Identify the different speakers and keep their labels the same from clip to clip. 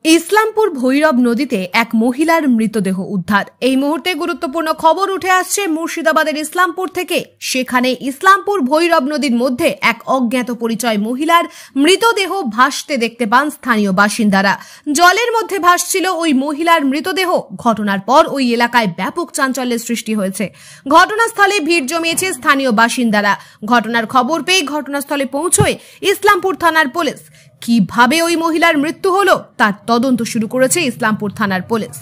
Speaker 1: ইসলামপুর ভৈরব নদীতে এক মহিলার মৃতদেহ উদ্ধার। এই মুহূর্তে গুরুত্বপূর্ণ খবর উঠে আসছে মুর্শিদাবাদের ইসলামপুর থেকে। সেখানে ইসলামপুর ভৈরব নদীর মধ্যে এক অজ্ঞাত পরিচয় মহিলার মৃতদেহ ভাসতে দেখতে পান স্থানীয় বাসিন্দারা। জলের মধ্যে ভাসছিল ওই মহিলার মৃতদেহ। ঘটনার পর ওই এলাকায় ব্যাপক চাঞ্চল্যের সৃষ্টি হয়েছে। ঘটনাস্থলে ভিড় জমিয়েছে স্থানীয় বাসিন্দারা। ঘটনার খবর পেয়ে ঘটনাস্থলে পৌঁছয় ইসলামপুর থানার পুলিশ। কিভাবে ওই মহিলার মৃত্যু হলো তার তদন্ত শুরু করেছে ইসলামপুর থানার পুলিশ।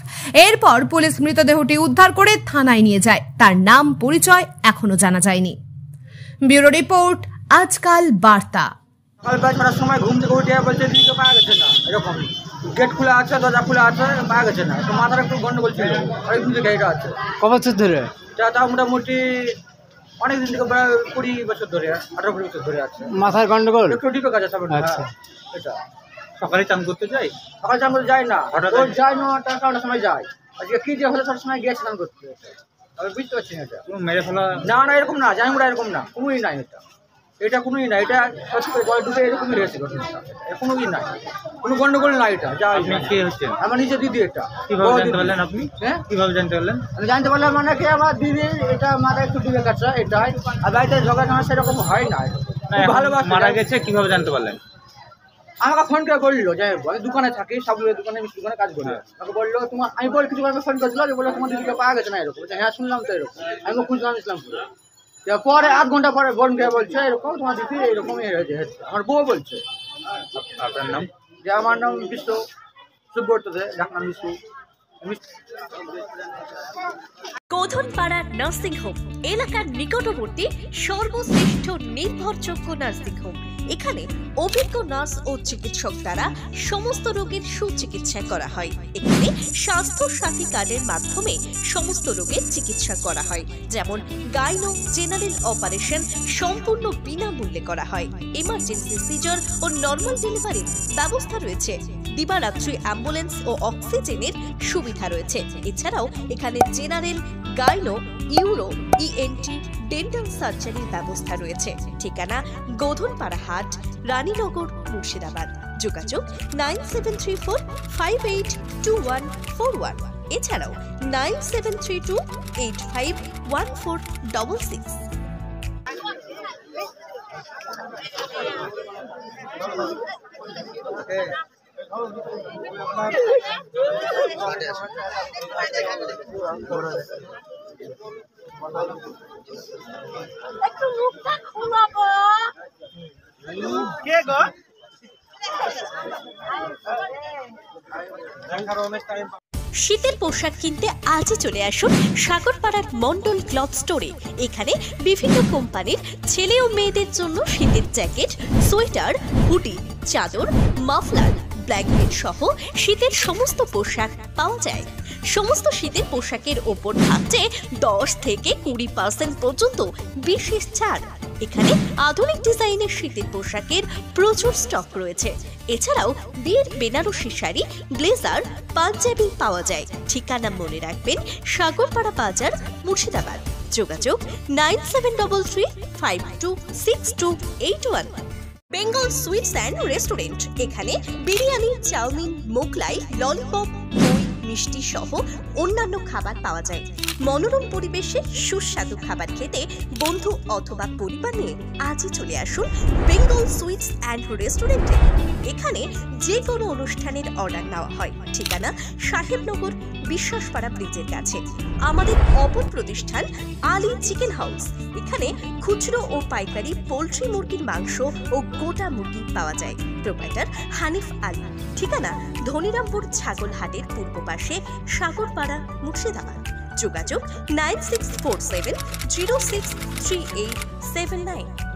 Speaker 1: এরপর পুলিশ মৃতদেহটি উদ্ধার করে থানায় নিয়ে যায়। তার নাম পরিচয় এখনো জানা যায়নি। ব্যুরো রিপোর্ট, আজকাল বার্তা।
Speaker 2: সকাল 5টার সময় ঘুম থেকে উঠে বলছে দিকে পাওয়া গেছে না, এরকম গেট খোলা আছে, দরজা খোলা আছে, পাওয়া গেছে না। তো মাথার একটু গন্ডগোল ছিল, অনেকদিন থেকে এটা আছে।
Speaker 3: ক বছর ধরে?
Speaker 2: তা মোটামুটি অনেকদিন থেকে, 20 বছর ধরে, 18 বছর ধরে আছে
Speaker 3: মাথার গন্ডগোল।
Speaker 2: একটু ডিপে কাছে সব।
Speaker 3: আচ্ছা,
Speaker 2: এটা
Speaker 4: সকালে চান করতে যাই,
Speaker 2: সকালে চান করতে যাই না,
Speaker 4: হঠাৎ
Speaker 2: ওই যাই না, টাকার সময় যাই। আজকে কি যে হলে সব সময় গিয়ে স্নান করতে, আমি বুঝতে পারছি না। এটা
Speaker 4: মেরে ফেলা
Speaker 2: না না, এরকম না, জানি ওরা এরকম না, কোনোই নাই। এটা কোনোই না, এটা জল ডুবে এরকমই রয়েছে ঘটনাটা। কোনোই নাই, কোনো গন্ডগোল নাই। এটা যা
Speaker 4: কে হচ্ছে
Speaker 2: আমার নিজের দিদি। এটা
Speaker 4: কিভাবে জানতে পারলেন আপনি?
Speaker 2: হ্যাঁ,
Speaker 4: কিভাবে জানতে পারলেন?
Speaker 2: আমি জানতে পারলাম মানে কি, আমার দিদি এটা মাথা একটু ডুবে গেছে, এটাই। আর বাড়িতে ঝগড়া সেরকম হয় না। ভালোবাসা
Speaker 4: মারা গেছে কিভাবে জানতে পারলেন?
Speaker 2: আমাকে ফোন করে বললো যে আমি দোকানে থাকি, সাবুলের দোকানে, মিষ্টি দোকানে কাজ করি। আমাকে বললো তোমার, আমি বল কিছু ফোন করেছিল যে বললো তোমার দিদিকে পাওয়া গেছে না, এরকম। হ্যাঁ শুনলাম তো, এরকম আমি খুঁজলাম ইসলামপুরে। পরে 8 ঘন্টা পরে বোন কে বলছে এরকম তোমার দিদি এরকমই হয়েছে। আমার বউ বলছে।
Speaker 4: আপনার নাম?
Speaker 2: যে আমার নাম বিশ্ব সুব্রত দে, ডাকনাম বিশ্ব।
Speaker 5: গোধনপাড়া নার্সিং হোম এলাকার নিকটবর্তী সর্বশ্রেষ্ঠ নির্ভরযোগ্য নার্সিং হোম। এখানে অভিজ্ঞ নার্স ও চিকিৎসক দ্বারা সমস্ত রোগের সুচিকিৎসা করা হয়। এখানে স্বাস্থ্য সাথী কার্ডের মাধ্যমে সমস্ত রোগের চিকিৎসা করা হয়, যেমন গাইনো জেনারেল অপারেশন সম্পূর্ণ বিনামূল্যে করা হয়। এমার্জেন্সি সিজার ও নর্মাল ডেলিভারির ব্যবস্থা রয়েছে। দিবারাত্রি অ্যাম্বুলেন্স ও অক্সিজেনের সুবিধা রয়েছে। এছাড়াও এখানে general, gynae, euro, ENT, dental সার্জারির ব্যবস্থা রয়েছে। ঠিকানা গোধনপাড়া হাট, রানীনগর, মুর্শিদাবাদ। যোগাযোগ 9734582141। এছাড়াও 9732851466।
Speaker 6: একটু মুখটা খোলাবো।
Speaker 2: কে গো?
Speaker 5: শীতের পোশাক কিনতে আজই চলে আসুন সাগরপাড়ার মন্ডল ক্লথ স্টোরে। এখানে বিভিন্ন কোম্পানির ছেলে ও মেয়েদের জন্য শীতের জ্যাকেট, সোয়েটার, হুডি, চাদর, মাফলার, ব্ল্যাঙ্কেট সহ শীতের সমস্ত পোশাক পাওয়া যায়। সমস্ত শীতের পোশাকের ওপর থাকছে 10 থেকে 20% পর্যন্ত বিশেষ ছাড়। এখানে আধুনিক ডিজাইনের শীতের পোশাকের প্রচুর স্টক রয়েছে। এছাড়াও বিয়ের বেনারসি শাড়ি, ব্লেজার, পাঞ্জাবি পাওয়া যায়। ঠিকানা মনে রাখবেন, সাগরপাড়া বাজার, মুর্শিদাবাদ। যোগাযোগ 9733526281। Bengal sweets and restaurant. এখানে বিরিয়ানি, চাউমিন, মোগলাই, ললিপপ, দই, মিষ্টি সহ অন্যান্য খাবার পাওয়া যায়। মনোরম পরিবেশে সুস্বাদু খাবার খেতে বন্ধু অথবা পরিবার নিয়ে আজই চলে আসুন বেঙ্গল সুইটস অ্যান্ড রেস্টুরেন্টে। এখানে যে কোনো অনুষ্ঠানের অর্ডার নেওয়া হয়। ঠিকানা সাহেবনগর, বিশ্বাসপাড়া ব্রিজের কাছে। আমাদের অপর প্রতিষ্ঠান আলী চিকেন হাউস। এখানে খুচরো ও পাইকারি পোলট্রি মুরগির মাংস ও গোটা মুরগি পাওয়া যায়। প্রোপাইটার হানিফ আলী। ঠিকানা ধনিরামপুর ছাগলহাটের পূর্ব পাশে, সাগরপাড়া, মুর্শিদাবাদ। যোগাযোগ 9647063879।